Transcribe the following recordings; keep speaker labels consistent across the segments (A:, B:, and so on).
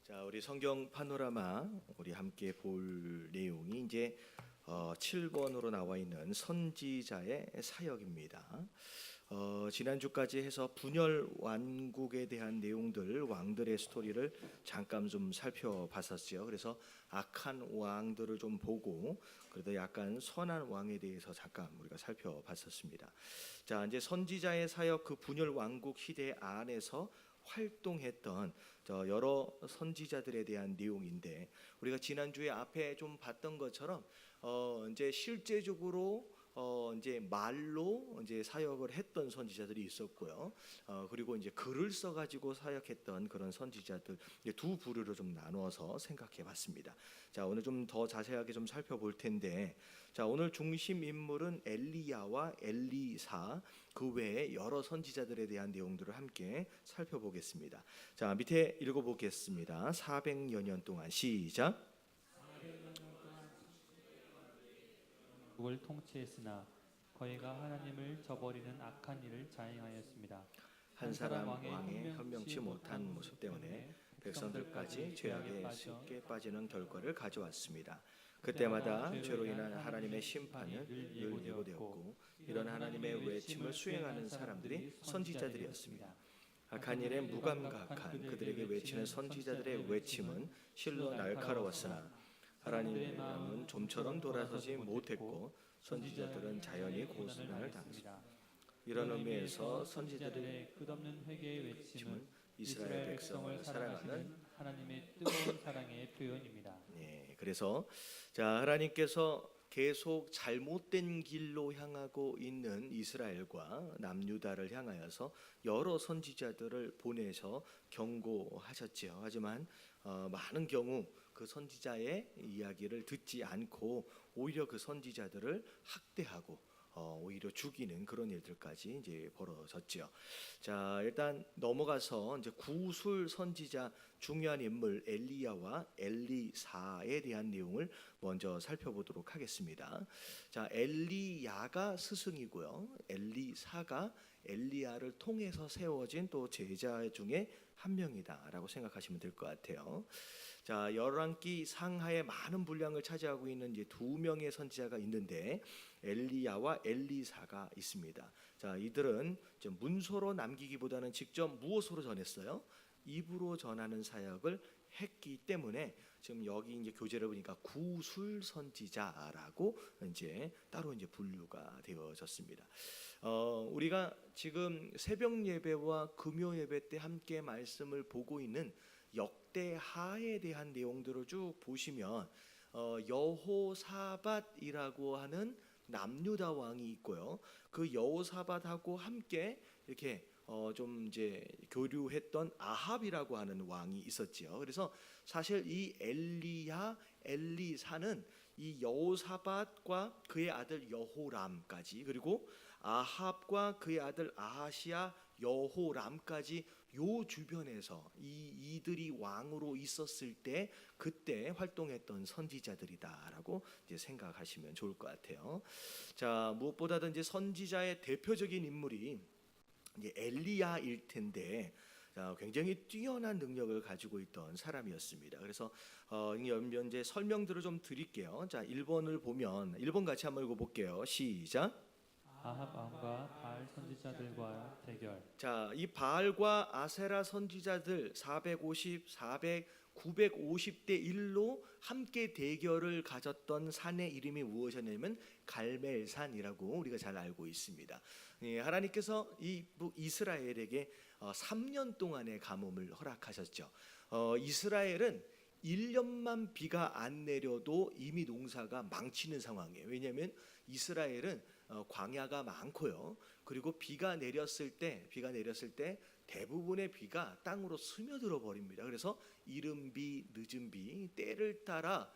A: 자, 우리 성경 파노라마 우리 함께 볼 내용이 이제 7번으로 나와 있는 선지자의 사역입니다. 지난주까지 해서 분열 왕국에 대한 내용들, 왕들의 스토리를 잠깐 좀 살펴봤었죠. 그래서 악한 왕들을 좀 보고 그래도 약간 선한 왕에 대해서 잠깐 우리가 살펴봤었습니다. 자, 이제 선지자의 사역, 그 분열 왕국 시대 안에서 활동했던 여러 선지자들에 대한 내용인데, 우리가 지난주에 앞에 좀 봤던 것처럼 이제 실제적으로 이제 말로 이제 사역을 했던 선지자들이 있었고요. 그리고 이제 글을 써가지고 사역했던 그런 선지자들, 두 부류로 좀 나누어서 생각해봤습니다. 자, 오늘 좀 더 자세하게 좀 살펴볼 텐데, 자, 오늘 중심 인물은 엘리야와 엘리사, 그 외에 여러 선지자들에 대한 내용들을 함께 살펴보겠습니다. 자, 밑에 읽어보겠습니다. 400여 년 동안 시작.
B: 국을 통치했으나 거의가 하나님을 저버리는 악한 일을 자행하였습니다.
A: 한 사람 왕의 현명치 못한 모습 때문에 백성들까지 죄악에 쉽게 빠지는 결과를 가져왔습니다. 그때마다 죄로 인한 하나님의 심판은 늘 예고되었고, 이런 하나님의 외침을 수행하는 사람들이 선지자들이었습니다. 악한 일에 무감각한 그들에게 외치는 선지자들의 외침은 실로 날카로웠으나 하나님은 좀처럼 돌아서지 못했고, 선지자들은 자연히 고난을 당했습니다. 이런 의미에서 선지자들의
B: 끝없는 회개의 외침은
A: 이스라엘 백성을 사랑하는
B: 하나님의 뜨거운 사랑의 표현입니다.
A: 네, 그래서 자, 하나님께서 계속 잘못된 길로 향하고 있는 이스라엘과 남유다를 향하여서 여러 선지자들을 보내서 경고하셨지요. 하지만 많은 경우 그 선지자의 이야기를 듣지 않고 오히려 그 선지자들을 학대하고 오히려 죽이는 그런 일들까지 이제 벌어졌죠. 자, 일단 넘어가서 이제 구술 선지자 중요한 인물 엘리야와 엘리사에 대한 내용을 먼저 살펴보도록 하겠습니다. 자, 엘리야가 스승이고요, 엘리사가 엘리야를 통해서 세워진 또 제자 중에 한 명이다라고 생각하시면 될 것 같아요. 자, 열왕기 상하에 많은 분량을 차지하고 있는 이제 두 명의 선지자가 있는데, 엘리야와 엘리사가 있습니다. 자, 이들은 문서로 남기기보다는 직접 무엇으로 전했어요? 입으로 전하는 사역을 했기 때문에 지금 여기 이제 교재를 보니까 구술 선지자라고 이제 따로 이제 분류가 되어졌습니다. 우리가 지금 새벽 예배와 금요 예배 때 함께 말씀을 보고 있는 역대하에 대한 내용들을 쭉 보시면 여호사밧이라고 하는 남유다 왕이 있고요. 그 여호사밧하고 함께 이렇게 좀 이제 교류했던 아합이라고 하는 왕이 있었지요. 그래서 사실 이 엘리야, 엘리사는 이 여호사밧과 그의 아들 여호람까지, 그리고 아합과 그의 아들 아하시야, 여호람까지 요 주변에서 이들이 왕으로 있었을 때 그때 활동했던 선지자들이다라고 이제 생각하시면 좋을 것 같아요. 자, 무엇보다도 이제 선지자의 대표적인 인물이 이제 엘리야일 텐데, 굉장히 뛰어난 능력을 가지고 있던 사람이었습니다. 그래서 이제 설명들을 좀 드릴게요. 자, 1번을 보면 1번 같이 한번 읽어볼게요. 시작.
B: 아합 왕과 바알 선지자들과 대결.
A: 자, 이 바알과 아세라 선지자들 450, 400, 950대 1로 함께 대결을 가졌던 산의 이름이 무엇이냐면 갈멜산이라고 우리가 잘 알고 있습니다. 하나님께서 이 이스라엘에게 3년 동안의 가뭄을 허락하셨죠. 이스라엘은 1년만 비가 안 내려도 이미 농사가 망치는 상황이에요. 왜냐하면 이스라엘은 광야가 많고요. 그리고 비가 내렸을 때 대부분의 비가 땅으로 스며들어 버립니다. 그래서 이른 비, 늦은 비, 때를 따라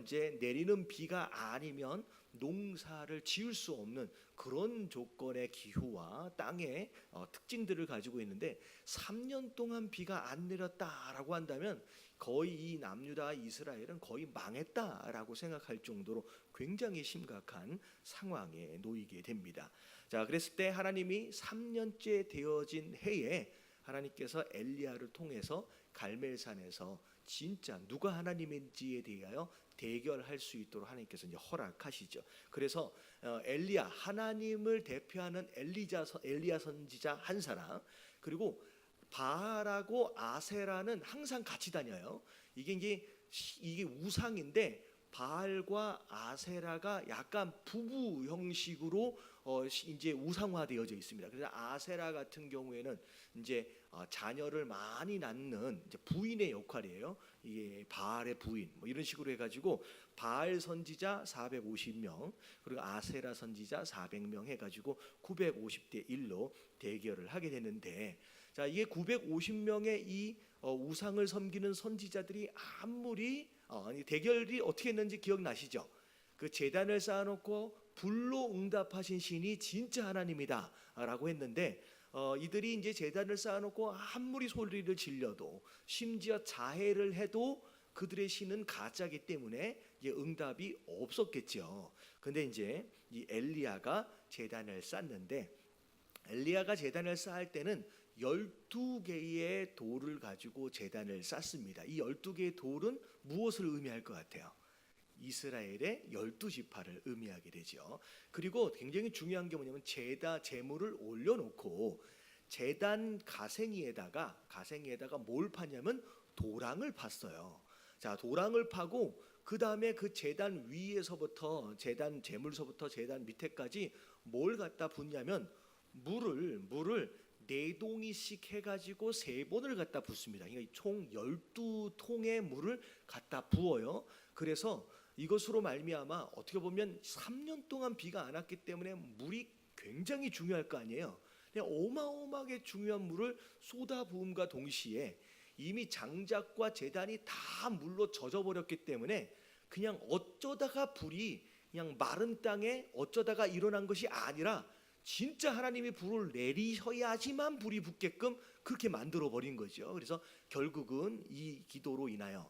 A: 이제 내리는 비가 아니면 농사를 지을 수 없는 그런 조건의 기후와 땅의 특징들을 가지고 있는데, 3년 동안 비가 안 내렸다라고 한다면 거의 이 남유다 이스라엘은 거의 망했다라고 생각할 정도로 굉장히 심각한 상황에 놓이게 됩니다. 자, 그랬을 때 하나님이 3년째 되어진 해에 하나님께서 엘리야를 통해서 갈멜산에서 진짜 누가 하나님인지에 대하여 대결할 수 있도록 하나님께서 이제 허락하시죠. 그래서 엘리야, 하나님을 대표하는 엘리야 선지자 한 사람, 그리고 바알하고 아세라는 항상 같이 다녀요. 이게 우상인데 바알과 아세라가 약간 부부 형식으로 이제 우상화되어져 있습니다. 그래서 아세라 같은 경우에는 이제 자녀를 많이 낳는 이제 부인의 역할이에요. 이게 바알의 부인 뭐 이런 식으로 해가지고 바알 선지자 450명 그리고 아세라 선지자 400명 해가지고 950대 1로 대결을 하게 되는데, 자 이게 950명의 이 우상을 섬기는 선지자들이 아무리 대결이 어떻게 했는지 기억나시죠? 그 제단을 쌓아놓고 불로 응답하신 신이 진짜 하나님이다라고 했는데, 이들이 이제 제단을 쌓아놓고 아무리 소리를 질려도 심지어 자해를 해도 그들의 신은 가짜기 때문에 이게 응답이 없었겠죠. 근데 이제 이 엘리야가 제단을 쌓는데, 엘리야가 제단을 쌓을 때는 12개의 돌을 가지고 제단을 쌓습니다. 이 12개의 돌은 무엇을 의미할 것 같아요? 이스라엘의 12지파를 의미하게 되죠. 그리고 굉장히 중요한 게 뭐냐면 제물을 올려놓고 제단 가생이에다가 뭘 파냐면 도랑을 팠어요. 자, 도랑을 파고 그 다음에 그 제단 위에서부터 제단 제물서부터 제단 밑에까지 뭘 갖다 붓냐면 물을 4동이씩 해가지고 3번을 갖다 붓습니다. 그러니까 총 12통의 물을 갖다 부어요. 그래서 이것으로 말미암아 어떻게 보면 3년 동안 비가 안 왔기 때문에 물이 굉장히 중요할 거 아니에요. 그냥 어마어마하게 중요한 물을 쏟아 부음과 동시에 이미 장작과 제단이 다 물로 젖어버렸기 때문에 그냥 어쩌다가 불이 그냥 마른 땅에 어쩌다가 일어난 것이 아니라 진짜 하나님이 불을 내리셔야지만 불이 붙게끔 그렇게 만들어 버린 거죠. 그래서 결국은 이 기도로 인하여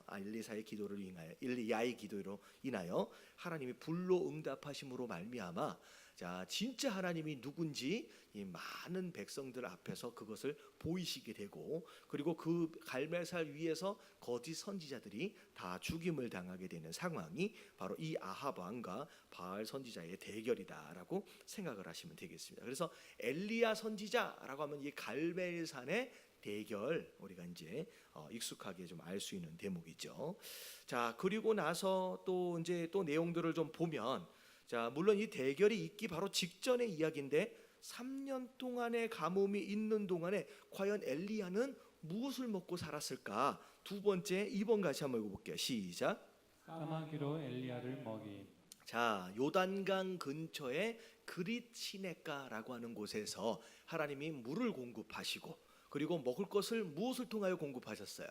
A: 엘리야의 기도로 인하여 하나님이 불로 응답하심으로 말미암아 자 진짜 하나님이 누군지 이 많은 백성들 앞에서 그것을 보이시게 되고, 그리고 그 갈멜살 위에서 거짓 선지자들이 다 죽임을 당하게 되는 상황이 바로 이 아합 왕과 바알 선지자의 대결이다라고 생각을 하시면 되겠습니다. 그래서 엘리야 선지자라고 하면 이 갈멜산의 대결, 우리가 이제 익숙하게 좀 알 수 있는 대목이죠. 자, 그리고 나서 또 이제 또 내용들을 좀 보면, 자 물론 이 대결이 있기 바로 직전의 이야기인데 3년 동안의 가뭄이 있는 동안에 과연 엘리야는 무엇을 먹고 살았을까? 두 번째 2번 같이 한번 읽어볼게요. 시작.
B: 까마귀로 엘리야를 먹이.
A: 자, 요단강 근처에 그릿 시내가라고 하는 곳에서 하나님이 물을 공급하시고, 그리고 먹을 것을 무엇을 통하여 공급하셨어요?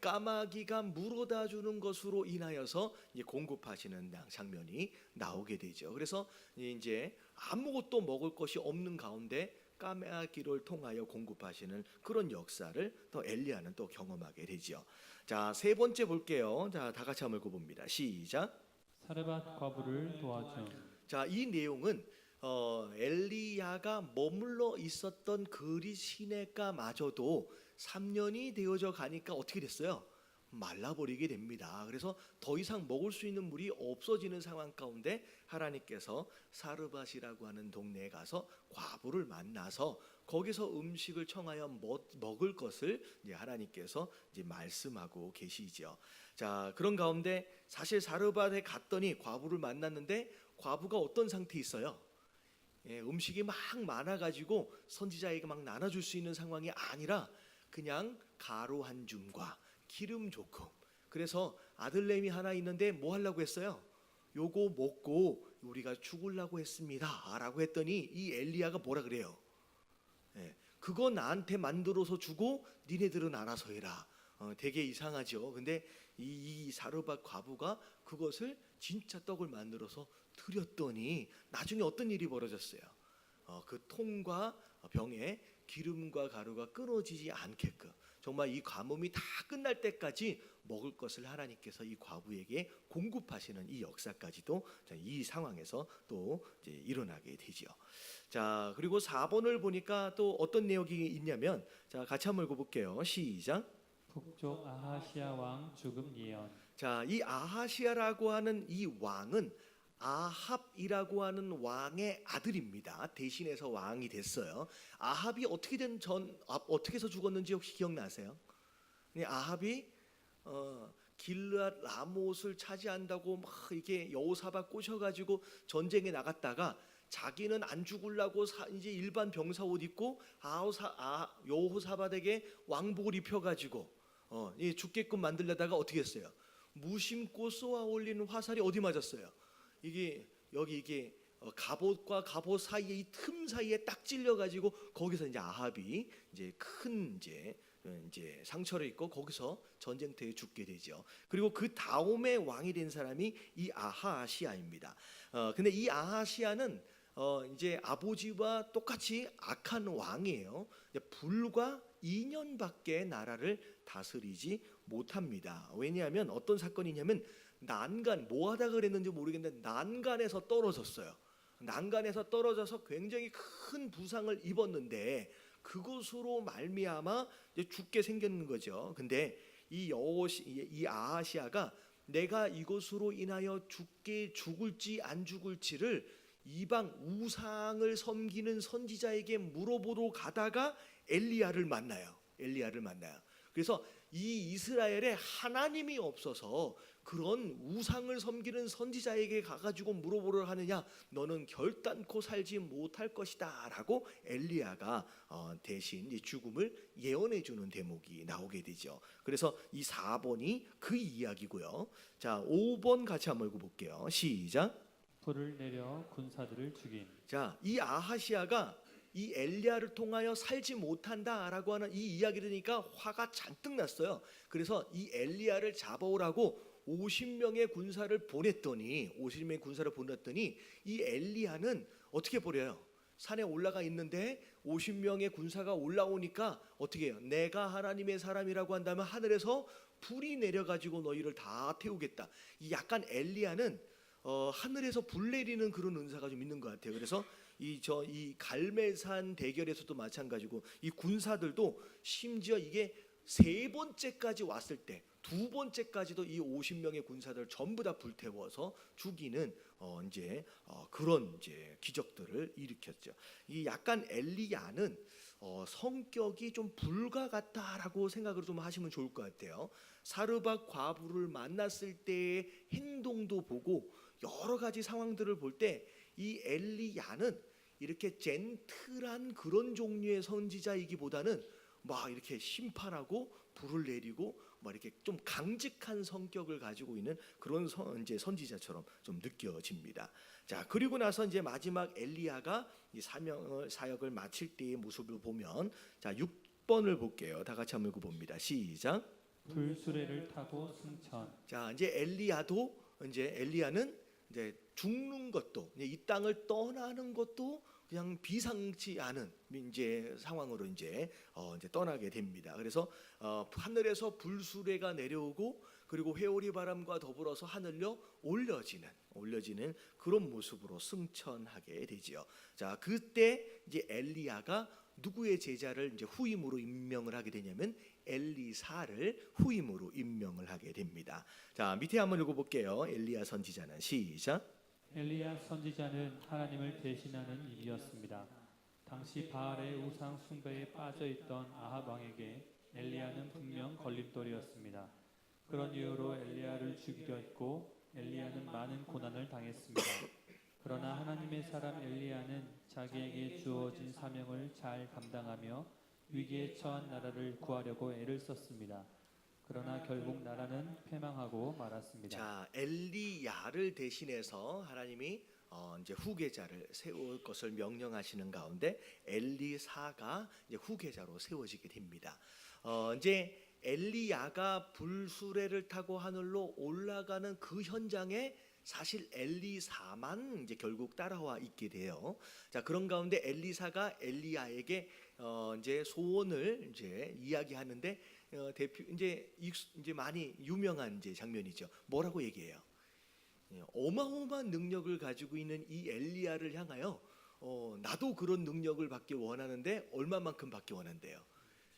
A: 까마귀가 물어다 주는 것으로 인하여서 이제 공급하시는 장면이 나오게 되죠. 그래서 이제 아무것도 먹을 것이 없는 가운데 까마귀를 통하여 공급하시는 그런 역사를 또 엘리야는 또 경험하게 되죠. 자, 세 번째 볼게요. 자, 다 같이 한번 읽어봅니다. 시작.
B: 사르밧 과부를 도와줌.
A: 자, 이 내용은 엘리야가 머물러 있었던 그릿 시내가마저도 3년이 되어져 가니까 어떻게 됐어요? 말라버리게 됩니다. 그래서 더 이상 먹을 수 있는 물이 없어지는 상황 가운데 하나님께서 사르밧이라고 하는 동네에 가서 과부를 만나서 거기서 음식을 청하여 먹을 것을 이제 하나님께서 이제 말씀하고 계시죠. 자, 그런 가운데 사실 사르밧에 갔더니 과부를 만났는데 과부가 어떤 상태에 있어요? 음식이 막 많아가지고 선지자에게 막 나눠줄 수 있는 상황이 아니라 그냥 가루 한 줌과 기름 조금. 그래서 아들내미 하나 있는데 뭐 하려고 했어요? 요거 먹고 우리가 죽으려고 했습니다 라고 했더니 이 엘리야가 뭐라 그래요? 그거 나한테 만들어서 주고 니네들은 알아서 해라. 되게 이상하죠. 근데 이 사르밧 과부가 그것을 진짜 떡을 만들어서 드렸더니 나중에 어떤 일이 벌어졌어요? 그 통과 병에 기름과 가루가 끊어지지 않게끔 정말 이 가뭄이 다 끝날 때까지 먹을 것을 하나님께서 이 과부에게 공급하시는 이 역사까지도 이 상황에서 또 이제 일어나게 되죠. 자, 그리고 4번을 보니까 또 어떤 내용이 있냐면, 자 같이 한번 읽어볼게요. 시작.
B: 북쪽 아하시아 왕 죽음 예언.
A: 자, 이 아하시아라고 하는 이 왕은 아합이라고 하는 왕의 아들입니다. 대신해서 왕이 됐어요. 아합이 어떻게 해서 죽었는지 혹시 기억나세요? 아합이 길르앗 라못을 차지한다고 막 이게 여호사밧 꼬셔가지고 전쟁에 나갔다가 자기는 안 죽으려고 이제 일반 병사 옷 입고 여호사밧에게 왕복을 입혀가지고 죽게끔 만들려다가 어떻게 했어요? 무심코 쏘아 올리는 화살이 어디 맞았어요? 이게 갑옷과 갑옷 사이에 이 틈 사이에 딱 찔려가지고 거기서 이제 아합이 이제 큰 이제 상처를 입고 거기서 전쟁터에 죽게 되죠. 그리고 그 다음에 왕이 된 사람이 이 아하시아입니다. 근데 이 아하시아는 이제 아버지와 똑같이 악한 왕이에요. 불과 2년밖에 나라를 다스리지 못합니다. 왜냐하면 어떤 사건이냐면 뭐 하다가 그랬는지 모르겠는데 난간에서 떨어졌어요. 난간에서 떨어져서 굉장히 큰 부상을 입었는데 그것으로 말미암아 죽게 생겼는 거죠. 근데 이 아하시아가 내가 이것으로 인하여 죽을지 안 죽을지를 이방 우상을 섬기는 선지자에게 물어보러 가다가 엘리야를 만나요. 그래서 이 이스라엘에 하나님이 없어서 그런 우상을 섬기는 선지자에게 가가지고 물어보려 하느냐, 너는 결단코 살지 못할 것이다 라고 엘리야가 대신 죽음을 예언해 주는 대목이 나오게 되죠. 그래서 이 4번이 그 이야기고요. 자, 5번 같이 한번 읽어볼게요. 시작.
B: 불을 내려 군사들을 죽인.
A: 자, 이 아하시아가 이 엘리야를 통하여 살지 못한다라고 하는 이 이야기를 들으니까 화가 잔뜩 났어요. 그래서 이 엘리야를 잡아오라고 50명의 군사를 보냈더니 이 엘리야는 어떻게 버려요? 산에 올라가 있는데 50명의 군사가 올라오니까 어떻게 해요? 내가 하나님의 사람이라고 한다면 하늘에서 불이 내려가지고 너희를 다 태우겠다. 이 약간 엘리야는 하늘에서 불 내리는 그런 은사가 좀 있는 것 같아요. 그래서 이 갈멜산 대결에서도 마찬가지고 이 군사들도 심지어 이게 3번째까지 왔을 때 2번째까지도 이 50명의 군사들 전부 다 불태워서 죽이는 그런 기적들을 일으켰죠. 이 약간 엘리야는 성격이 좀 불과 같다라고 생각을 좀 하시면 좋을 것 같아요. 사르밧 과부를 만났을 때의 행동도 보고 여러 가지 상황들을 볼 때 이 엘리야는 이렇게 젠틀한 그런 종류의 선지자이기보다는 막 이렇게 심판하고 불을 내리고 막 이렇게 좀 강직한 성격을 가지고 있는 그런 선지자처럼 좀 느껴집니다. 자, 그리고 나서 이제 마지막 엘리야가 이 사역을 마칠 때의 모습을 보면, 자, 6번을 볼게요. 다 같이 한번 읽어봅니다. 시작.
B: 불수레를 타고 승천.
A: 자, 이제 엘리야는 이제 죽는 것도, 이 땅을 떠나는 것도 그냥 비상치 않은 상황으로 떠나게 됩니다. 그래서 하늘에서 불수레가 내려오고 그리고 회오리 바람과 더불어서 하늘로 올려지는 그런 모습으로 승천하게 되지요. 자, 그때 이제 엘리야가 누구의 제자를 이제 후임으로 임명을 하게 되냐면 엘리사를 후임으로 임명을 하게 됩니다. 자, 밑에 한번 읽어볼게요. 엘리야 선지자는 시작.
B: 엘리야 선지자는 하나님을 대신하는 일이었습니다. 당시 바알의 우상 숭배에 빠져있던 아합 왕에게 엘리야는 분명 걸림돌이었습니다. 그런 이유로 엘리야를 죽이려 했고 엘리야는 많은 고난을 당했습니다. 그러나 하나님의 사람 엘리야는 자기에게 주어진 사명을 잘 감당하며 위기에 처한 나라를 구하려고 애를 썼습니다. 그러나 결국 나라는 패망하고 말았습니다.
A: 자, 엘리야를 대신해서 하나님이 이제 후계자를 세울 것을 명령하시는 가운데 엘리사가 이제 후계자로 세워지게 됩니다. 이제 엘리야가 불수레를 타고 하늘로 올라가는 그 현장에 사실 엘리사만 이제 결국 따라와 있게 돼요. 자, 그런 가운데 엘리사가 엘리야에게 이제 소원을 이제 이야기하는데 이제 많이 유명한 장면이죠. 뭐라고 얘기해요? 어마어마한 능력을 가지고 있는 이 엘리야를 향하여 나도 그런 능력을 받기 원하는데 얼마만큼 받기 원한대요?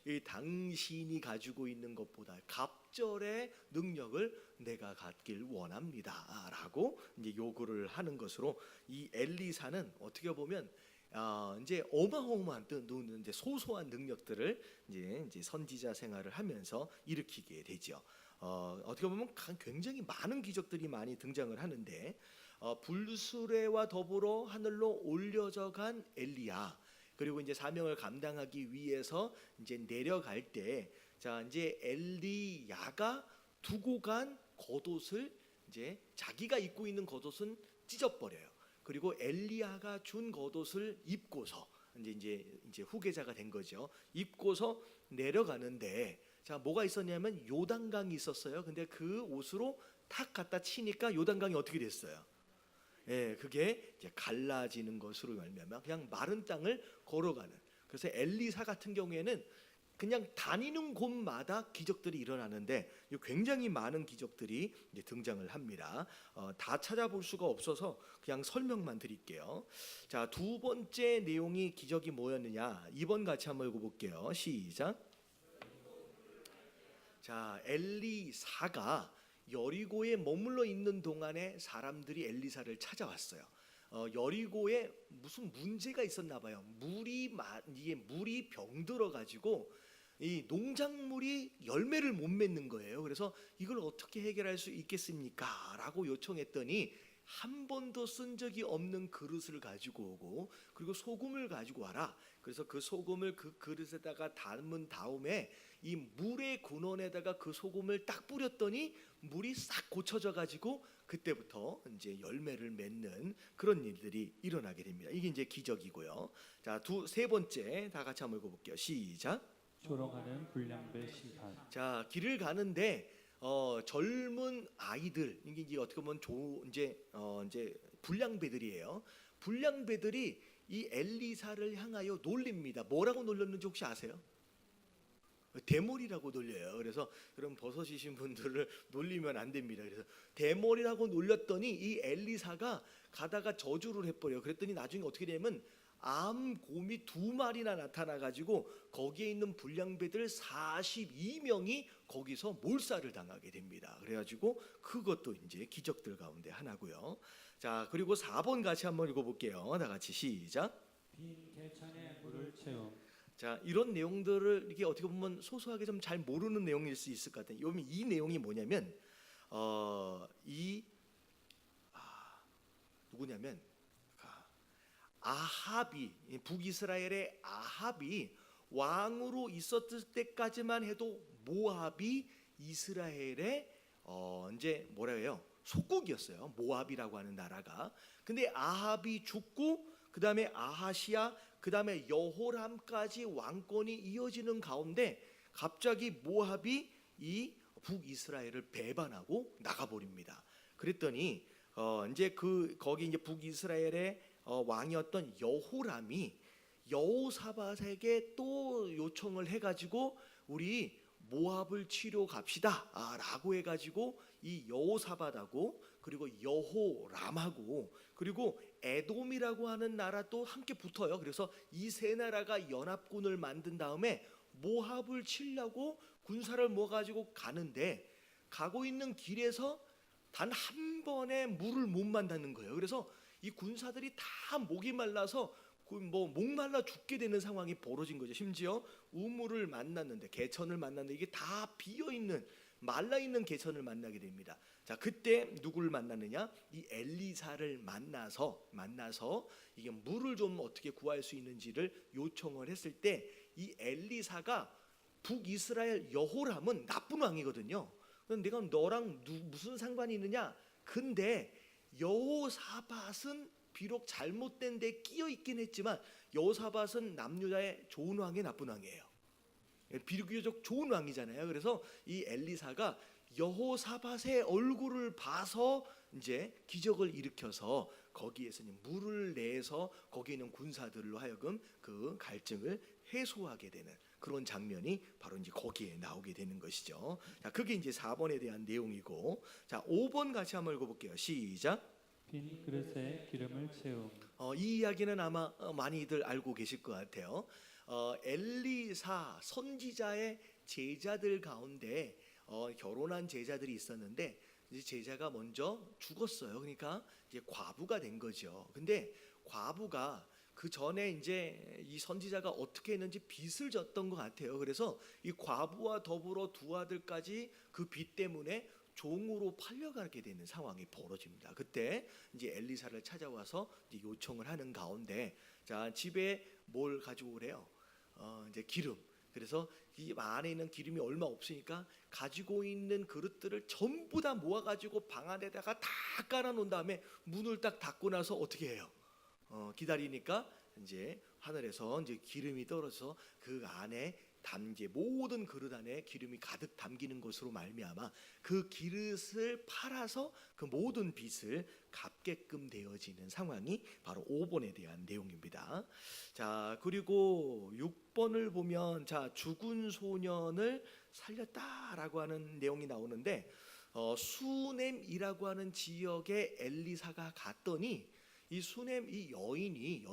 A: 이 당신이 가지고 있는 것보다 갑절의 능력을 내가 갖길 원합니다라고 이제 요구를 하는 것으로 이 엘리사는 어떻게 보면 이제 어마어마한 이제 소소한 능력들을 이제 선지자 생활을 하면서 일으키게 되죠. 어떻게 보면 굉장히 많은 기적들이 많이 등장을 하는데 불수레와 더불어 하늘로 올려져 간 엘리야, 그리고 이제 사명을 감당하기 위해서 이제 내려갈 때, 자 이제 엘리야가 두고 간 겉옷을 이제 자기가 입고 있는 겉옷은 찢어버려요. 그리고 엘리야가 준 겉옷을 입고서 이제 후계자가 된 거죠. 입고서 내려가는데, 자 뭐가 있었냐면 요단강이 있었어요. 근데 그 옷으로 탁 갖다 치니까 요단강이 어떻게 됐어요? 예, 그게 이제 갈라지는 것으로 말미암아 그냥 마른 땅을 걸어가는. 그래서 엘리사 같은 경우에는 그냥 다니는 곳마다 기적들이 일어나는데 굉장히 많은 기적들이 이제 등장을 합니다. 다 찾아볼 수가 없어서 그냥 설명만 드릴게요. 자, 두 번째 내용이 기적이 뭐였느냐? 2번 같이 한번 읽어볼게요. 시작. 자, 엘리사가 여리고에 머물러 있는 동안에 사람들이 엘리사를 찾아왔어요. 여리고에 무슨 문제가 있었나 봐요. 이게 물이 병들어 가지고 이 농작물이 열매를 못 맺는 거예요. 그래서 이걸 어떻게 해결할 수 있겠습니까? 라고 요청했더니 한 번도 쓴 적이 없는 그릇을 가지고 오고, 그리고 소금을 가지고 와라. 그래서 그 소금을 그 그릇에다가 담은 다음에 이 물의 근원에다가 그 소금을 딱 뿌렸더니 물이 싹 고쳐져 가지고 그때부터 이제 열매를 맺는 그런 일들이 일어나게 됩니다. 이게 이제 기적이고요. 자, 세 번째 다 같이 한번 읽어볼게요. 시작.
B: 조롱하는 불량배 심판.
A: 자, 길을 가는데 젊은 아이들, 이게 이제 어떻게 보면 이제 불량배들이에요. 불량배들이 이 엘리사를 향하여 놀립니다. 뭐라고 놀렸는지 혹시 아세요? 대머리라고 놀려요. 그래서 여러분 버섯이신 분들을 놀리면 안 됩니다. 그래서 대머리라고 놀렸더니 이 엘리사가 가다가 저주를 해버려요. 그랬더니 나중에 어떻게 되냐면 암곰이 2마리나 나타나가지고 거기에 있는 불량배들 42명이 거기서 몰살을 당하게 됩니다. 그래가지고 그것도 이제 기적들 가운데 하나고요. 자, 그리고 4번 같이 한번 읽어볼게요. 다 같이 시작.
B: 빈 개찬에 물을 채움.
A: 자, 이런 내용들을 이게 어떻게 보면 소소하게 좀 잘 모르는 내용일 수 있을 것 같아요. 이 내용이 뭐냐면 누구냐면 아합이, 북이스라엘의 아합이 왕으로 있었을 때까지만 해도 모압이 이스라엘의 이제 뭐라 해요? 속국이었어요. 모압이라고 하는 나라가. 근데 아합이 죽고 그다음에 아하시야, 그다음에 여호람까지 왕권이 이어지는 가운데 갑자기 모압이 이 북이스라엘을 배반하고 나가버립니다. 그랬더니 이제 거기 이제 북이스라엘의 왕이었던 여호람이 여호사밧에게 또 요청을 해가지고 우리 모압을 치러 갑시다라고 해가지고 이 여호사밧하고 그리고 여호람하고 그리고 에돔이라고 하는 나라도 함께 붙어요. 그래서 이 세 나라가 연합군을 만든 다음에 모압을 치려고 군사를 모아가지고 가는데, 가고 있는 길에서 단 한 번에 물을 못 만나는 거예요. 그래서 이 군사들이 다 목이 말라서 목말라 죽게 되는 상황이 벌어진 거죠. 심지어 우물을 만났는데, 개천을 만났는데 이게 다 비어있는 말라있는 개천을 만나게 됩니다. 자, 그때 누구를 만나느냐? 이 엘리사를 만나서 이게 물을 좀 어떻게 구할 수 있는지를 요청을 했을 때, 이 엘리사가 북이스라엘 여호람은 나쁜 왕이거든요. 내가 너랑 무슨 상관이 있느냐? 근데 여호사밧은 비록 잘못된 데 끼어 있긴 했지만 여호사밧은 남유다의 좋은 왕이 나쁜 왕이에요. 비교적 좋은 왕이잖아요. 그래서 이 엘리사가 여호사밧의 얼굴을 봐서 이제 기적을 일으켜서 거기에서 물을 내서 거기 있는 군사들로 하여금 그 갈증을 해소하게 되는 그런 장면이 바로 이제 거기에 나오게 되는 것이죠. 자, 그게 이제 4번에 대한 내용이고, 자, 5번 같이 한번 읽어볼게요. 시작.
B: 빈 그릇에 기름을 채움.
A: 이 이야기는 아마 많이들 알고 계실 것 같아요. 엘리사 선지자의 제자들 가운데 결혼한 제자들이 있었는데 이제 제자가 먼저 죽었어요. 그러니까 이제 과부가 된 거죠. 근데 과부가 그 전에 이제 이 선지자가 어떻게 했는지 빚을 졌던 것 같아요. 그래서 이 과부와 더불어 두 아들까지 그 빚 때문에 종으로 팔려가게 되는 상황이 벌어집니다. 그때 이제 엘리사를 찾아와서 이제 요청을 하는 가운데, 자, 집에 뭘 가지고 오래요? 이제 기름. 그래서 이 안에 있는 기름이 얼마 없으니까 가지고 있는 그릇들을 전부 다 모아가지고 방 안에다가 다 깔아놓은 다음에 문을 딱 닫고 나서 어떻게 해요? 기다리니까 이제 하늘에서 이제 기름이 떨어져서 그 안에 담게 모든 그릇 안에 기름이 가득 담기는 것으로 말미암아 그 그릇을 팔아서 그 모든 빚을 갚게끔 되어지는 상황이 바로 5번에 대한 내용입니다. 자, 그리고 6번을 보면, 자, 죽은 소년을 살렸다라고 하는 내용이 나오는데, 수넴이라고 하는 지역에 엘리사가 갔더니 이 수넴 이 여인이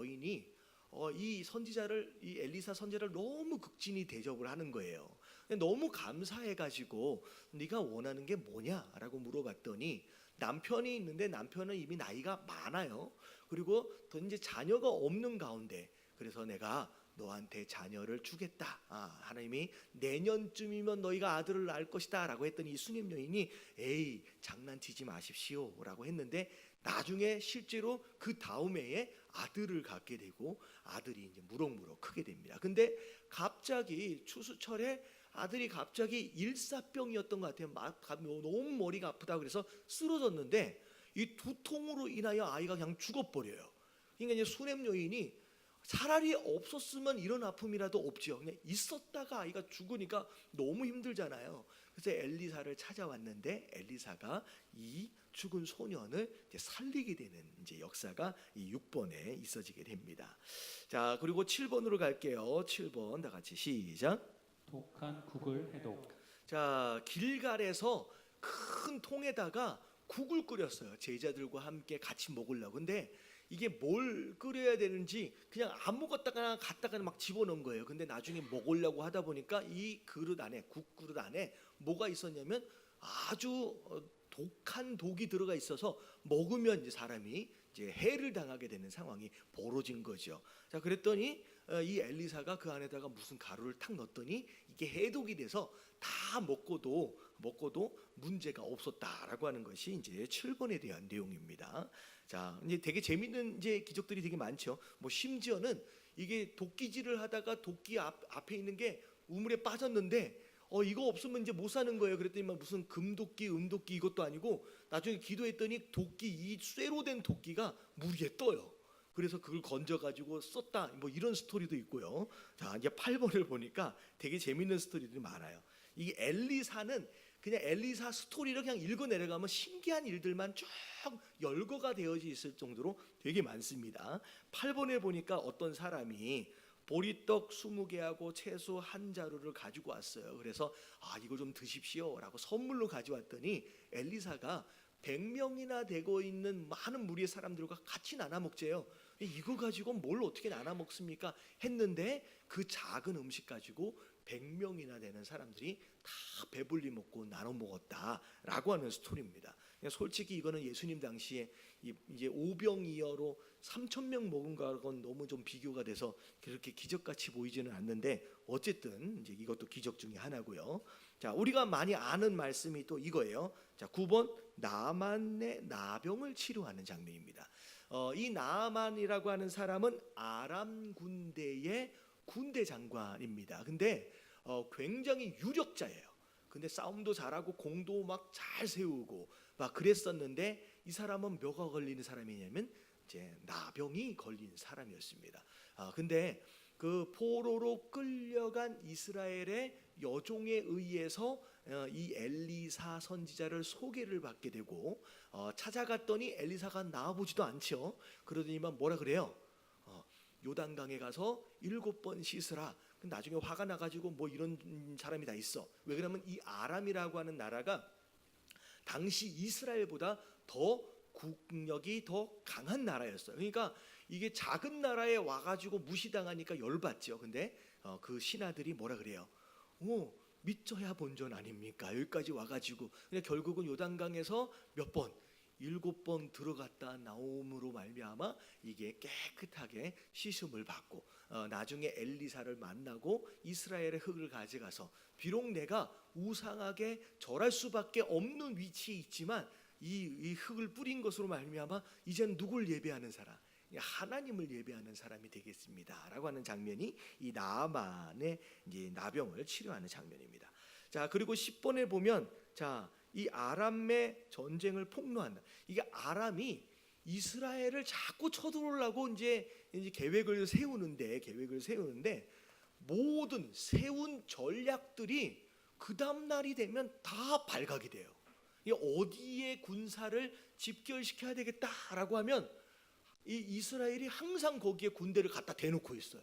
A: 이 선지자를, 이 엘리사 선지자를 너무 극진히 대접을 하는 거예요. 너무 감사해가지고 네가 원하는 게 뭐냐라고 물어봤더니 남편이 있는데 남편은 이미 나이가 많아요. 그리고 더 이제 자녀가 없는 가운데, 그래서 내가 너한테 자녀를 주겠다. 하나님이 내년쯤이면 너희가 아들을 낳을 것이다 라고 했더니 이 수넴 여인이 에이 장난치지 마십시오 라고 했는데, 나중에 실제로 그 다음 해에 아들을 갖게 되고 아들이 이제 무럭무럭 크게 됩니다. 근데 갑자기 추수철에 아들이 갑자기 일사병이었던 것 같아요. 너무 머리가 아프다 그래서 쓰러졌는데 이 두통으로 인하여 아이가 그냥 죽어버려요. 그러니까 이제 수넴 여인이 차라리 없었으면 이런 아픔이라도 없지요. 그냥 있었다가 아이가 죽으니까 너무 힘들잖아요. 그래서 엘리사를 찾아왔는데 엘리사가 이 죽은 소년을 이제 살리게 되는 이제 역사가 이 6번에 있어지게 됩니다. 자, 그리고 7번으로 갈게요. 7번 다 같이 시작.
B: 독한 국을 해독.
A: 자, 길갈에서 큰 통에다가 국을 끓였어요. 제자들과 함께 같이 먹으려고. 근데 이게 뭘 끓여야 되는지 그냥 아무것다가 갖다가 막 집어넣은 거예요. 근데 나중에 먹으려고 하다 보니까 이 그릇 안에, 국 그릇 안에 뭐가 있었냐면 아주 독한 독이 들어가 있어서 먹으면 이제 사람이 이제 해를 당하게 되는 상황이 벌어진 거죠. 자, 그랬더니 이 엘리사가 그 안에다가 무슨 가루를 탁 넣었더니 이게 해독이 돼서 다 먹고도 문제가 없었다라고 하는 것이 이제 7번에 대한 내용입니다. 자, 이제 되게 재밌는 이제 기적들이 되게 많죠. 뭐 심지어는 이게 도끼질을 하다가 도끼 앞에 있는 게 우물에 빠졌는데 이거 없으면 이제 못 사는 거예요. 그랬더니 막 무슨 금도끼, 은도끼 이것도 아니고 나중에 기도했더니 도끼, 이 쇠로 된 도끼가 물 위에 떠요. 그래서 그걸 건져 가지고 썼다. 뭐 이런 스토리도 있고요. 자, 이제 8번을 보니까 되게 재밌는 스토리들이 많아요. 이 엘리사는 그냥 엘리사 스토리를 그냥 읽어 내려가면 신기한 일들만 쭉 열거가 되어져 있을 정도로 되게 많습니다. 8번에 보니까 어떤 사람이 보리떡 20개하고 채소 1자루를 가지고 왔어요. 그래서 이거 좀 드십시오라고 선물로 가져왔더니 엘리사가 100명이나 되고 있는 많은 무리의 사람들과 같이 나눠 먹재요. 이거 가지고 뭘 어떻게 나눠 먹습니까? 했는데 그 작은 음식 가지고 100명이나 되는 사람들이 다 배불리 먹고 나눠 먹었다라고 하는 스토리입니다. 솔직히 이거는 예수님 당시에 이제 오병이어로 3,000명 먹은 거하고는 너무 좀 비교가 돼서 그렇게 기적같이 보이지는 않는데 어쨌든 이제 이것도 기적 중에 하나고요. 자, 우리가 많이 아는 말씀이 또 이거예요. 자, 9번 나만의 나병을 치료하는 장면입니다. 이 나만이라고 하는 사람은 아람 군대의 군대 장관입니다. 근데 굉장히 유력자예요. 근데 싸움도 잘하고 공도 막 잘 세우고 막 그랬었는데 이 사람은 뭐가 걸리는 사람이냐면 이제 나병이 걸린 사람이었습니다. 근데 그 포로로 끌려간 이스라엘의 여종에 의해서 이 엘리사 선지자를 소개를 받게 되고 찾아갔더니 엘리사가 나와보지도 않죠. 그러더니만 뭐라 그래요? 요단강에 가서 7번 씻으라. 나중에 화가 나가지고 뭐 이런 사람이 다 있어. 왜 그러면 이 아람이라고 하는 나라가 당시 이스라엘보다 더 국력이 더 강한 나라였어요. 그러니까 이게 작은 나라에 와가지고 무시당하니까 열받죠. 근데 그 신하들이 뭐라 그래요? 믿져야 본전 아닙니까? 여기까지 와가지고 근데 결국은 요단강에서 몇 번? 7번 들어갔다 나옴으로 말미암아 이게 깨끗하게 씻음을 받고 나중에 엘리사를 만나고 이스라엘의 흙을 가져가서 비록 내가 우상하게 절할 수밖에 없는 위치에 있지만 이 흙을 뿌린 것으로 말미암아 이제는 누굴 예배하는 사람? 하나님을 예배하는 사람이 되겠습니다라고 하는 장면이 이 나아만의 이제 나병을 치료하는 장면입니다. 자, 그리고 10번에 보면 이 아람의 전쟁을 폭로한다. 이게 아람이 이스라엘을 자꾸 쳐들어오려고 이제 계획을 세우는데 모든 세운 전략들이 그 다음 날이 되면 다 발각이 돼요. 어디에 군사를 집결시켜야 되겠다라고 하면 이 이스라엘이 항상 거기에 군대를 갖다 대놓고 있어요.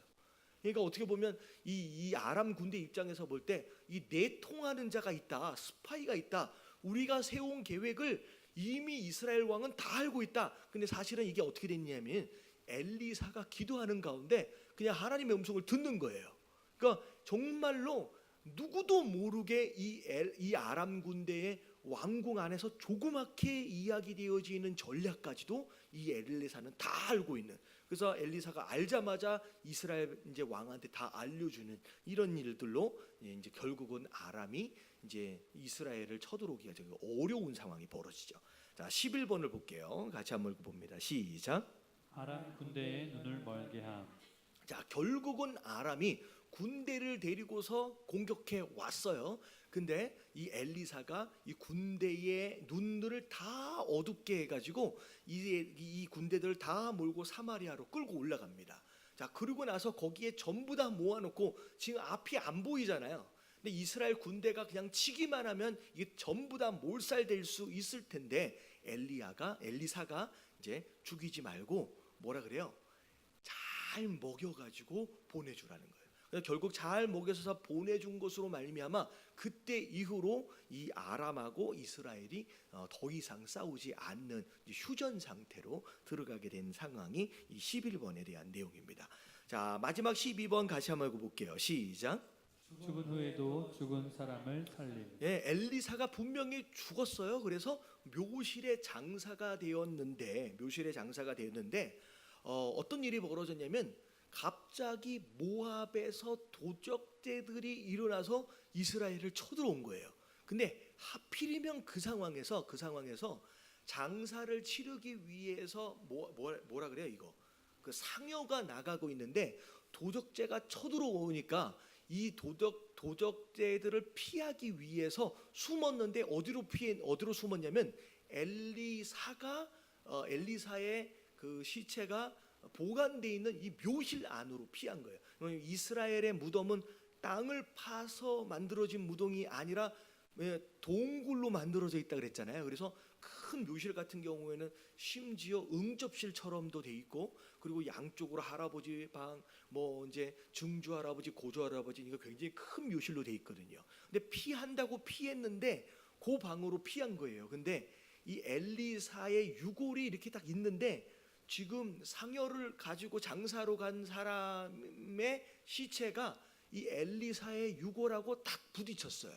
A: 그러니까 어떻게 보면 이 아람 군대 입장에서 볼 때 이 내통하는 자가 있다, 스파이가 있다. 우리가 세운 계획을 이미 이스라엘 왕은 다 알고 있다. 근데 사실은 이게 어떻게 됐냐면 엘리사가 기도하는 가운데 그냥 하나님의 음성을 듣는 거예요. 그러니까 정말로 누구도 모르게 이 아람 군대의 왕궁 안에서 조그맣게 이야기되어지는 전략까지도 이 엘리사는 다 알고 있는. 그래서 엘리사가 알자마자 이스라엘 이제 왕한테 다 알려주는 이런 일들로 이제 결국은 아람이 이제 이스라엘을 쳐들어오기가 되게 어려운 상황이 벌어지죠. 자, 11번을 볼게요. 같이 한번 봅니다. 시작.
B: 아람 군대의 눈을 멀게 함.
A: 자, 결국은 아람이 군대를 데리고서 공격해 왔어요. 근데 이 엘리사가 이 군대의 눈들을 다 어둡게 해가지고 이 군대들을 다 몰고 사마리아로 끌고 올라갑니다. 자, 그러고 나서 거기에 전부 다 모아놓고 지금 앞이 안 보이잖아요. 근데 이스라엘 군대가 그냥 치기만 하면 이게 전부 다 몰살될 수 있을 텐데 엘리사가 이제 죽이지 말고 뭐라 그래요? 잘 먹여가지고 보내주라는 거예요. 그래서 결국 잘 먹여서 보내준 것으로 말미암아 그때 이후로 이 아람하고 이스라엘이 더 이상 싸우지 않는 휴전 상태로 들어가게 된 상황이 이 11번에 대한 내용입니다. 자, 마지막 12번 같이 한번 읽어볼게요. 시작.
B: 죽은 후에도 죽은 사람을 살림.
A: 예, 엘리사가 분명히 죽었어요. 그래서 묘실의 장사가 되었는데 어떤 일이 벌어졌냐면 갑자기 모압에서 도적제들이 일어나서 이스라엘을 쳐들어온 거예요. 근데 하필이면 그 상황에서 장사를 치르기 위해서 뭐라 그래요 이거? 그 상여가 나가고 있는데 도적제가 쳐들어오니까 이 도적제들을 피하기 위해서 숨었는데 어디로 숨었냐면 엘리사의 그 시체가 보관돼 있는 이 묘실 안으로 피한 거예요. 이스라엘의 무덤은 땅을 파서 만들어진 무덤이 아니라 동굴로 만들어져 있다 그랬잖아요. 그래서 큰 묘실 같은 경우에는 심지어 응접실처럼도 돼 있고 그리고 양쪽으로 할아버지 방, 뭐 이제 증조 할아버지, 고조 할아버지 이거 굉장히 큰 묘실로 돼 있거든요. 근데 피한다고 피했는데 그 방으로 피한 거예요. 근데 이 엘리사의 유골이 이렇게 딱 있는데 지금 상여를 가지고 장사로 간 사람의 시체가 이 엘리사의 유골하고 딱 부딪혔어요.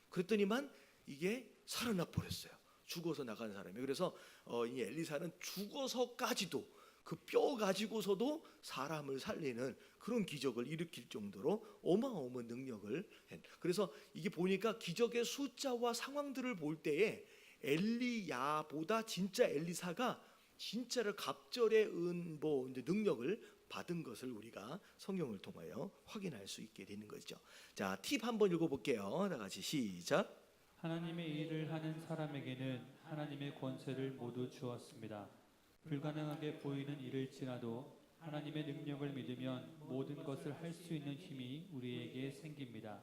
A: 그랬더니만 이게 살아나 버렸어요. 죽어서 나간 사람이. 그래서 이 엘리사는 죽어서까지도 그 뼈 가지고서도 사람을 살리는 그런 기적을 일으킬 정도로 어마어마한 능력을 그래서 이게 보니까 기적의 숫자와 상황들을 볼 때에 엘리야보다 진짜 엘리사가 진짜로 갑절의 능력을 받은 것을 우리가 성경을 통하여 확인할 수 있게 되는 거죠. 자, 팁 한번 읽어볼게요. 다 같이 시작.
B: 하나님의 일을 하는 사람에게는 하나님의 권세를 모두 주었습니다. 불가능하게 보이는 일일지라도 하나님의 능력을 믿으면 모든 것을 할 수 있는 힘이 우리에게 생깁니다.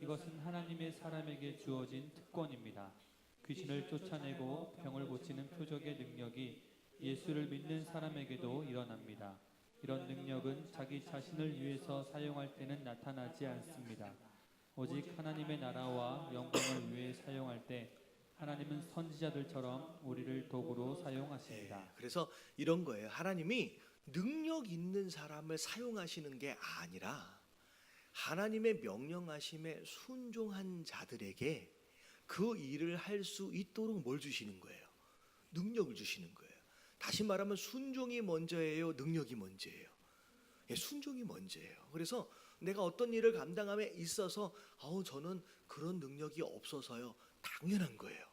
B: 이것은 하나님의 사람에게 주어진 특권입니다. 귀신을 쫓아내고 병을 고치는 표적의 능력이 예수를 믿는 사람에게도 일어납니다. 이런 능력은 자기 자신을 위해서 사용할 때는 나타나지 않습니다. 오직 하나님의 나라와 영광을 위해 사용할 때 하나님은 선지자들처럼 우리를 도구로 사용하십니다.
A: 그래서 이런 거예요. 하나님이 능력 있는 사람을 사용하시는 게 아니라 하나님의 명령하심에 순종한 자들에게 그 일을 할 수 있도록 뭘 주시는 거예요? 능력을 주시는 거예요. 다시 말하면 순종이 먼저예요, 능력이 먼저예요? 예, 순종이 먼저예요. 그래서 내가 어떤 일을 감당함에 있어서 저는 그런 능력이 없어서요, 당연한 거예요.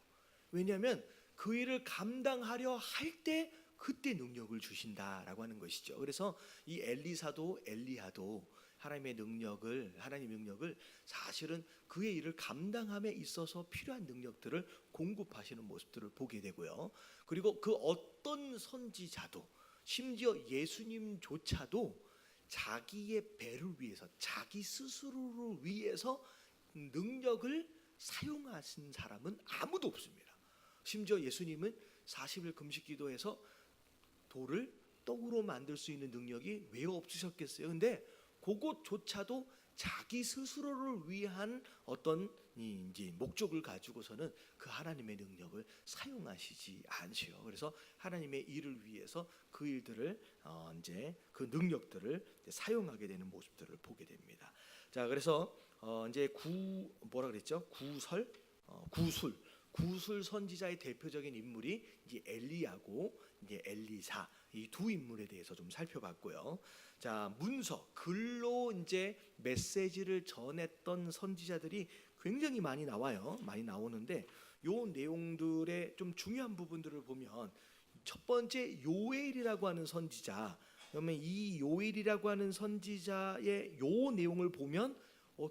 A: 왜냐하면 그 일을 감당하려 할 때 그때 능력을 주신다라고 하는 것이죠. 그래서 이 엘리사도 엘리야도 하나님 능력을 사실은 그의 일을 감당함에 있어서 필요한 능력들을 공급하시는 모습들을 보게 되고요. 그리고 그 어떤 선지자도, 심지어 예수님조차도 자기의 배를 위해서, 자기 스스로를 위해서 능력을 사용하신 사람은 아무도 없습니다. 심지어 예수님은 40일 금식 기도해서 돌을 떡으로 만들 수 있는 능력이 왜 없으셨겠어요? 근데 그것조차도 자기 스스로를 위한 어떤 이제 목적을 가지고서는 그 하나님의 능력을 사용하시지 않지요. 그래서 하나님의 일을 위해서 그 일들을 이제 그 능력들을 사용하게 되는 모습들을 보게 됩니다. 자, 그래서 이제 구술 선지자의 대표적인 인물이 이제 엘리야고 이제 엘리사, 이 두 인물에 대해서 좀 살펴봤고요. 자, 문서, 글로 이제 메시지를 전했던 선지자들이 굉장히 많이 나와요. 많이 나오는데 요 내용들의 좀 중요한 부분들을 보면 첫 번째 요엘이라고 하는 선지자. 그러면 이 요엘이라고 하는 선지자의 요 내용을 보면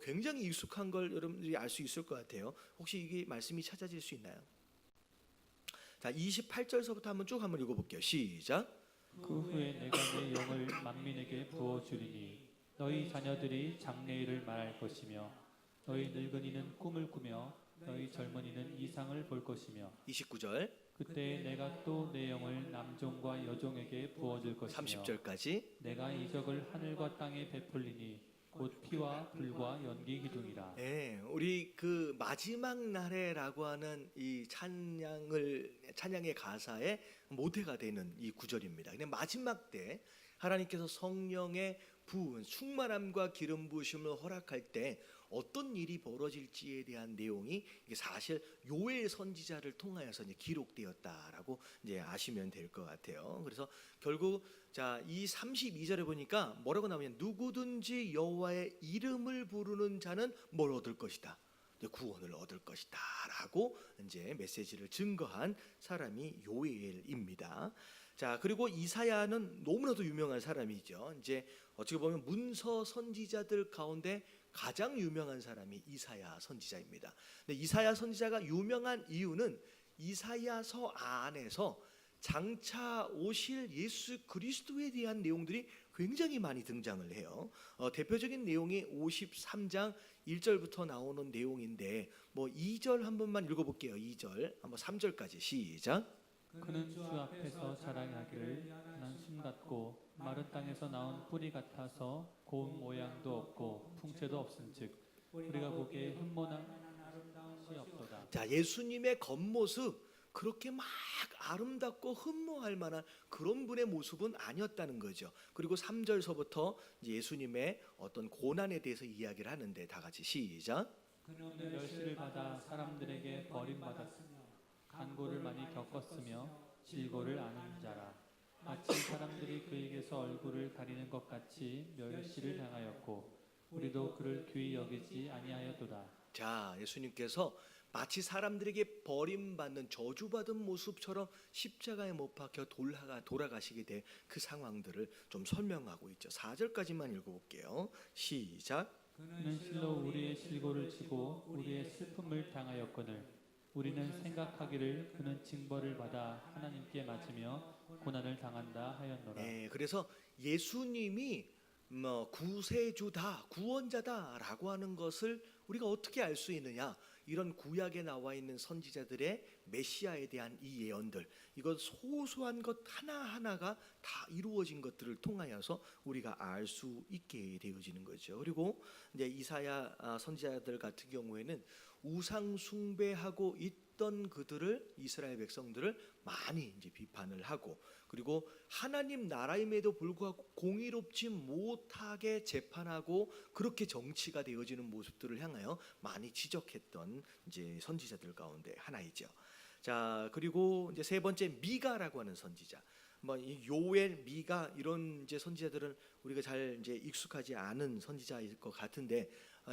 A: 굉장히 익숙한 걸 여러분들이 알 수 있을 것 같아요. 혹시 이게 말씀이 찾아질 수 있나요? 자, 28절서부터 한번 읽어볼게요. 시작.
B: 그 후에 내가 내 영을 만민에게 부어주리니 너희 자녀들이 장래일을 말할 것이며 너희 늙은이는 꿈을 꾸며 너희 젊은이는 이상을 볼 것이며
A: 29절,
B: 그때 내가 또 내 영을 남종과 여종에게 부어줄 것이며
A: 30절까지.
B: 내가 이적을 하늘과 땅에 베풀리니 곧 피와 불과 연기 기둥이라.
A: 네, 우리 그 마지막 날에라고 하는 이 찬양의 가사의 모태가 되는 이 구절입니다. 근데 마지막 때 하나님께서 성령의 부은 충만함과 기름 부으심을 허락할 때 어떤 일이 벌어질지에 대한 내용이 이게 사실 요엘 선지자를 통하여서 이제 기록되었다라고 이제 아시면 될 것 같아요. 그래서 결국 자, 이 32절에 보니까 뭐라고 나오냐면 누구든지 여호와의 이름을 부르는 자는 뭘 얻을 것이다. 구원을 얻을 것이다라고 이제 메시지를 증거한 사람이 요엘입니다. 자, 그리고 이사야는 너무나도 유명한 사람이죠. 이제 어떻게 보면 문서 선지자들 가운데 가장 유명한 사람이 이사야 선지자입니다. 근데 이사야 선지자가 유명한 이유는 이사야서 안에서 장차 오실 예수 그리스도에 대한 내용들이 굉장히 많이 등장을 해요. 대표적인 내용이 53장 1절부터 나오는 내용인데 2절 한 번만 읽어볼게요. 2절 한번 3절까지 시작.
B: 그는 주 앞에서 자랑하기를 난 심 같고 마른 땅에서 나온 뿌리 같아서 고운 모양도 없고 풍채도 없은즉 우리가 보기에 흠모난 아름다움이 없도다.
A: 자, 예수님의 겉모습 그렇게 막 아름답고 흠모할 만한 그런 분의 모습은 아니었다는 거죠. 그리고 3절서부터 예수님의 어떤 고난에 대해서 이야기를 하는데 다 같이 시작.
B: 그는 멸시를 받아 사람들에게 버림받았으며 간고를 많이 겪었으며 질고를 아는 자라. 마치 사람들이 그에게서 얼굴을 가리는 것 같이 멸시를 당하였고 우리도 그를 귀히 여기지 아니하였도다.
A: 자, 예수님께서 마치 사람들에게 버림받는 저주받은 모습처럼 십자가에 못 박혀 돌아가시게 된 그 상황들을 좀 설명하고 있죠. 4절까지만 읽어볼게요. 시작.
B: 그는 실로 우리의 실고를 지고 우리의 슬픔을 당하였거늘 우리는 생각하기를 그는 징벌을 받아 하나님께 맞으며 고난을 당한다 하였노라.
A: 네, 그래서 예수님이 구세주다, 구원자다라고 하는 것을 우리가 어떻게 알 수 있느냐? 이런 구약에 나와 있는 선지자들의 메시아에 대한 이 예언들, 이것 소소한 것 하나하나가 다 이루어진 것들을 통하여서 우리가 알 수 있게 되어지는 거죠. 그리고 이제 이사야 선지자들 같은 경우에는 우상 숭배하고 있던 그들을, 이스라엘 백성들을 많이 이제 비판을 하고, 그리고 그리고 하나님 나라임에도 불구하고 공의롭지 못하게 재판하고 그렇게 정치가 되어지는 모습들을 향하여 많이 지적했던 이제 선지자들 가운데 하나이죠. 자, 그리고 이제 세 번째 미가라고 하는 선지자. 뭐 이 요엘, 미가 이런 이제 선지자들은 우리가 잘 이제 익숙하지 않은 선지자일 것 같은데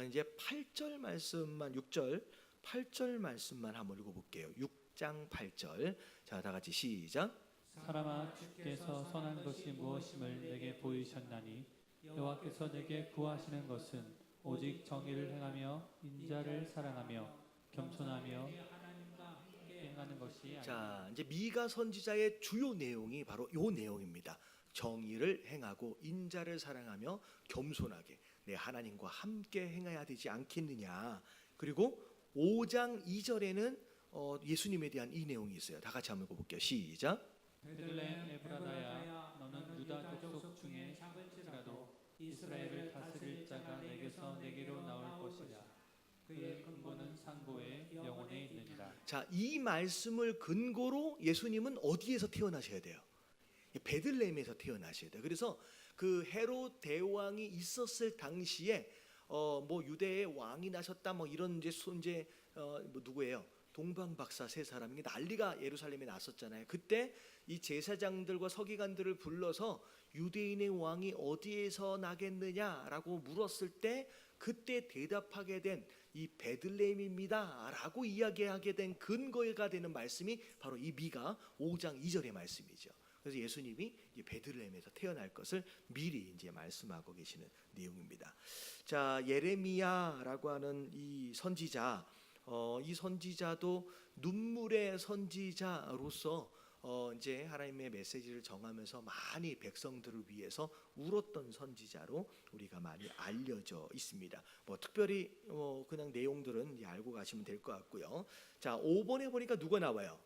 A: 이제 8절 말씀만 6절 8절 말씀만 한번 읽어볼게요. 6장 8절. 자, 다 같이 시작.
B: 사람아, 주께서 선한 것이 무엇임을 내게 보이셨나니 여호와께서 내게 구하시는 것은 오직 정의를 행하며 인자를 사랑하며 겸손하며 하나님과 함께 행하는 것이 아니라.
A: 자, 이제 미가 선지자의 주요 내용이 바로 요 내용입니다. 정의를 행하고 인자를 사랑하며 겸손하게 내 하나님과 함께 행해야 되지 않겠느냐. 그리고 5장 2절에는 예수님에 대한 이 내용이 있어요. 다 같이 한번 읽어볼게요. 시작.
B: 베들레헴 에브라다야, 너는 유다 족속 중에 작을지라도 이스라엘을 다스릴 자가 내게서 내게로 나올 것이라. 그의 근본은 상고에 영원에 있느니라.
A: 자, 이 말씀을 근거로 예수님은 어디에서 태어나셔야 돼요? 베들레헴에서 태어나셔야 돼요. 그래서 그 헤롯 대왕이 있었을 당시에 뭐 유대의 왕이 나셨다 뭐 이런 이제 뭐 누구예요? 동방박사 세 사람이 난리가 예루살렘에 났었잖아요. 그때 이 제사장들과 서기관들을 불러서 유대인의 왕이 어디에서 나겠느냐라고 물었을 때 그때 대답하게 된 이 베들레헴입니다라고 이야기하게 된 근거가 되는 말씀이 바로 이 미가 5장 2절의 말씀이죠. 그래서 예수님이 이 베들레헴에서 태어날 것을 미리 이제 말씀하고 계시는 내용입니다. 자, 예레미야라고 하는 이 선지자, 이 선지자도 눈물의 선지자로서 이제 하나님의 메시지를 정하면서 많이 백성들을 위해서 울었던 선지자로 우리가 많이 알려져 있습니다. 뭐 특별히 그냥 내용들은 이제 알고 가시면 될 것 같고요. 자, 5번에 보니까 누가 나와요?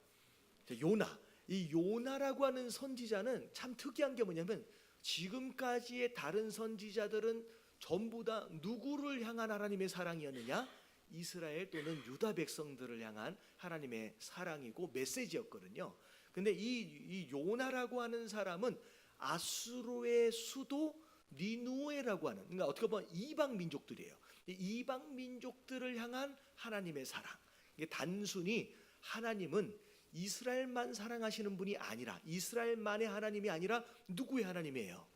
A: 자, 요나. 이 요나라고 하는 선지자는 참 특이한 게 뭐냐면 지금까지의 다른 선지자들은 전부 다 누구를 향한 하나님의 사랑이었느냐? 이스라엘 또는 유다 백성들을 향한 하나님의 사랑이고 메시지였거든요. 근데 이 요나라고 하는 사람은 아수르의 수도 니누에라고 하는, 그러니까 어떻게 보면 이방 민족들이에요. 이방 민족들을 향한 하나님의 사랑. 이게 단순히 하나님은 이스라엘만 사랑하시는 분이 아니라 이스라엘만의 하나님이 아니라 누구의 하나님이에요?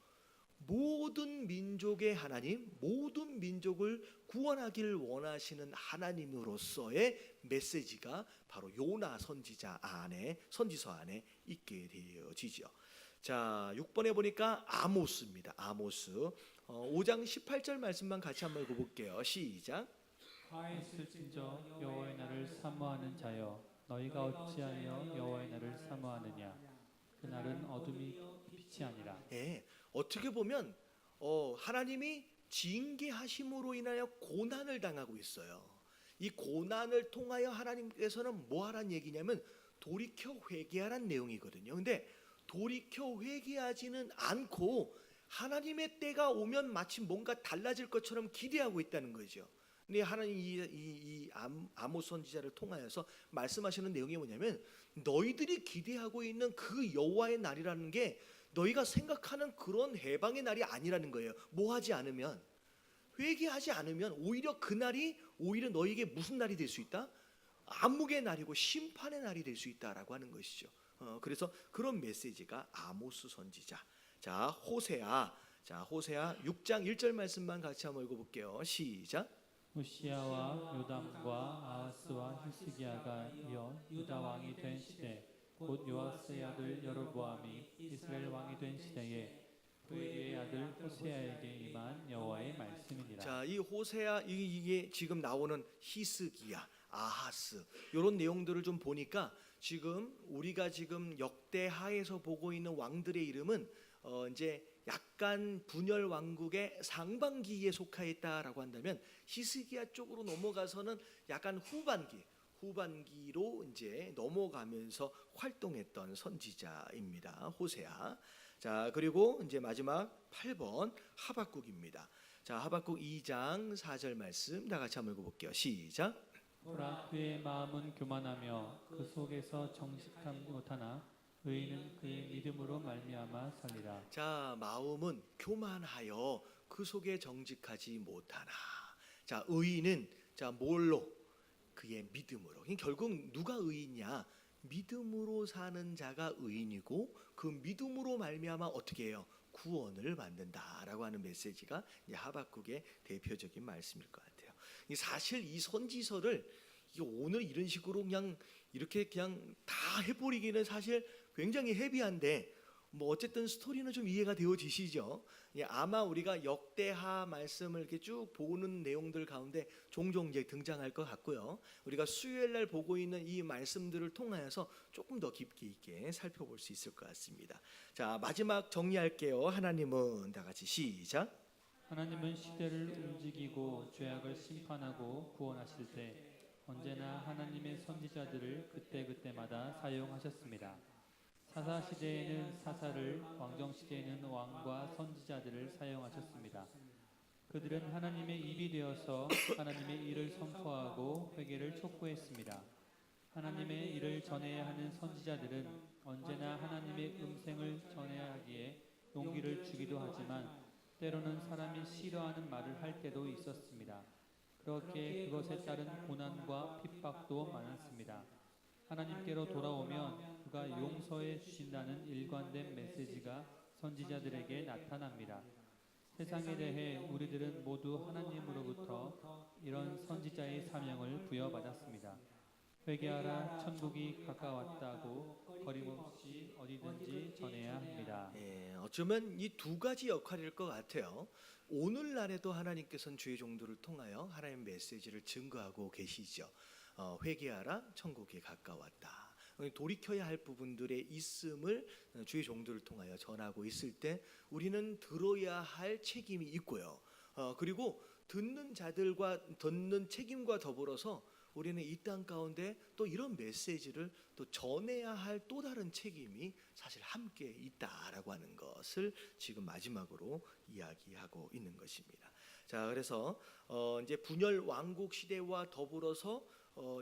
A: 모든 민족의 하나님, 모든 민족을 구원하기를 원하시는 하나님으로서의 메시지가 바로 요나 선지자 안에, 선지서 안에 있게 되어지죠. 자, 6번에 보니까 아모스입니다. 아모스. 5장 18절 말씀만 같이 한번 읽어볼게요. 시작.
B: 화 있을진저 여호와의 날을 사모하는 자여, 너희가 어찌하여 여호와의 날을 사모하느냐? 그날은 어둠이 빛이 아니라.
A: 예, 어떻게 보면 하나님이 징계하심으로 인하여 고난을 당하고 있어요. 이 고난을 통하여 하나님께서는 뭐 하라는 얘기냐면 돌이켜 회개하라는 내용이거든요. 근데 돌이켜 회개하지는 않고 하나님의 때가 오면 마치 뭔가 달라질 것처럼 기대하고 있다는 거죠. 근데 하나님 이 아모스 선지자를 통하여서 말씀하시는 내용이 뭐냐면 너희들이 기대하고 있는 그 여호와의 날이라는 게 너희가 생각하는 그런 해방의 날이 아니라는 거예요. 뭐 하지 않으면, 회개하지 않으면 오히려 그 날이 오히려 너희에게 무슨 날이 될 수 있다? 암묵의 날이고 심판의 날이 될 수 있다라고 하는 것이죠. 그래서 그런 메시지가 아모스 선지자. 자, 호세아. 자, 호세아 6장 1절 말씀만 같이 한번 읽어볼게요. 시작.
B: 우시야와 요담과 아하스와 히스기야가 이어 유다 왕이 된 시대, 곧 요아스의 아들 여로보암이 이스라엘 왕이 된 시대에 그의 아들 호세아에게 임한 여호와의 말씀이니라.
A: 자, 이 호세아 이게 지금 나오는 히스기야, 아하스 이런 내용들을 좀 보니까 지금 우리가 지금 역대하에서 보고 있는 왕들의 이름은 이제 약간 분열 왕국의 상반기에 속하였다라고 한다면 히스기야 쪽으로 넘어가서는 약간 후반기로 이제 넘어가면서 활동했던 선지자입니다. 호세아. 자, 그리고 이제 마지막 8번 하박국입니다. 자, 하박국 2장 4절 말씀 다 같이 한번 읽어볼게요. 시작.
B: 보라, 그의 마음은 교만하며 그 속에서 정직함 못하나 의인은 그의 믿음으로 말미암아 살리라.
A: 자, 마음은 교만하여 그 속에 정직하지 못하나. 자, 의인은 자 뭘로? 그의 믿음으로. 결국 누가 의인이냐? 믿음으로 사는 자가 의인이고 그 믿음으로 말미암아 어떻게 해요? 구원을 받는다라고 하는 메시지가 하박국의 대표적인 말씀일 것 같아요. 사실 이 선지서를 오늘 이런 식으로 그냥 이렇게 그냥 다 해버리기는 사실 굉장히 헤비한데 뭐 어쨌든 스토리는 좀 이해가 되어지시죠? 아마 우리가 역대하 말씀을 이렇게 쭉 보는 내용들 가운데 종종 이제 등장할 것 같고요. 우리가 수요일 날 보고 있는 이 말씀들을 통하여서 조금 더 깊이 있게 살펴볼 수 있을 것 같습니다. 자, 마지막 정리할게요. 하나님은 다 같이 시작.
B: 하나님은 시대를 움직이고 죄악을 심판하고 구원하실 때 언제나 하나님의 선지자들을 그때그때마다 사용하셨습니다. 사사 시대에는 사사를, 왕정 시대에는 왕과 선지자들을 사용하셨습니다. 그들은 하나님의 입이 되어서 하나님의 일을 선포하고 회개를 촉구했습니다. 하나님의 일을 전해야 하는 선지자들은 언제나 하나님의 음성을 전해야 하기에 용기를 주기도 하지만 때로는 사람이 싫어하는 말을 할 때도 있었습니다. 그렇게 그것에 따른 고난과 핍박도 많았습니다. 하나님께로 돌아오면 그가 용서해 주신다는 일관된 메시지가 선지자들에게 나타납니다. 세상에 대해 우리들은 모두 하나님으로부터 이런 선지자의 사명을 부여받았습니다. 회개하라, 천국이 가까웠다고 거림없이 어디든지 전해야 합니다.
A: 어쩌면 이 두 가지 역할일 것 같아요. 오늘날에도 하나님께서는 주의 종들을 통하여 하나님의 메시지를 증거하고 계시죠. 회개하라, 천국이 가까웠다. 돌이켜야 할 부분들의 있음을 주의 종들을 통하여 전하고 있을 때 우리는 들어야 할 책임이 있고요. 그리고 듣는 자들과 듣는 책임과 더불어서 우리는 이 땅 가운데 또 이런 메시지를 또 전해야 할 또 다른 책임이 사실 함께 있다라고 하는 것을 지금 마지막으로 이야기하고 있는 것입니다. 자, 그래서 이제 분열 왕국 시대와 더불어서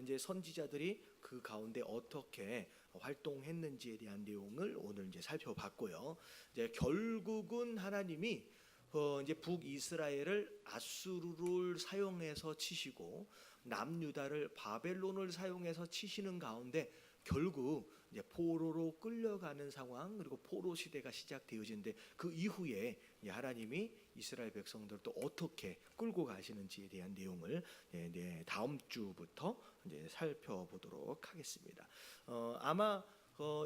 A: 이제 선지자들이 그 가운데 어떻게 활동했는지에 대한 내용을 오늘 이제 살펴봤고요. 이제 결국은 하나님이 이제 북이스라엘을 아수르를 사용해서 치시고 남유다를 바벨론을 사용해서 치시는 가운데 결국 이제 포로로 끌려가는 상황, 그리고 포로 시대가 시작되어지는데 그 이후에 하나님이 이스라엘 백성들을 또 어떻게 끌고 가시는지에 대한 내용을 다음 주부터 이제 살펴보도록 하겠습니다. 아마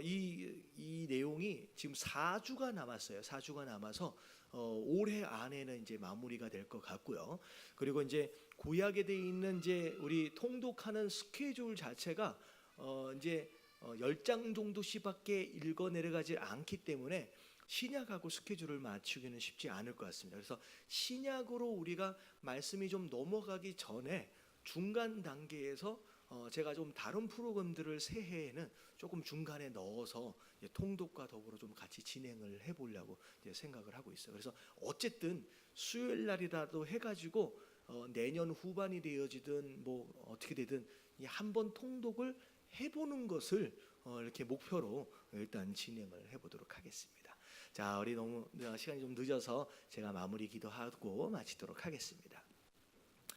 A: 이 내용이 지금 4주가 남았어요. 4주가 남아서 올해 안에는 이제 마무리가 될 것 같고요. 그리고 이제 구약에 돼 있는 이제 우리 통독하는 스케줄 자체가 이제 10장 정도씩밖에 읽어 내려가지 않기 때문에 신약하고 스케줄을 맞추기는 쉽지 않을 것 같습니다. 그래서 신약으로 우리가 말씀이 좀 넘어가기 전에 중간 단계에서 제가 좀 다른 프로그램들을 새해에는 조금 중간에 넣어서 통독과 더불어 좀 같이 진행을 해보려고 생각을 하고 있어요. 그래서 어쨌든 수요일 날이라도 해가지고 내년 후반이 되어지든 뭐 어떻게 되든 한번 통독을 해보는 것을 이렇게 목표로 일단 진행을 해보도록 하겠습니다. 자, 우리 너무 시간이 좀 늦어서 제가 마무리 기도하고 마치도록 하겠습니다.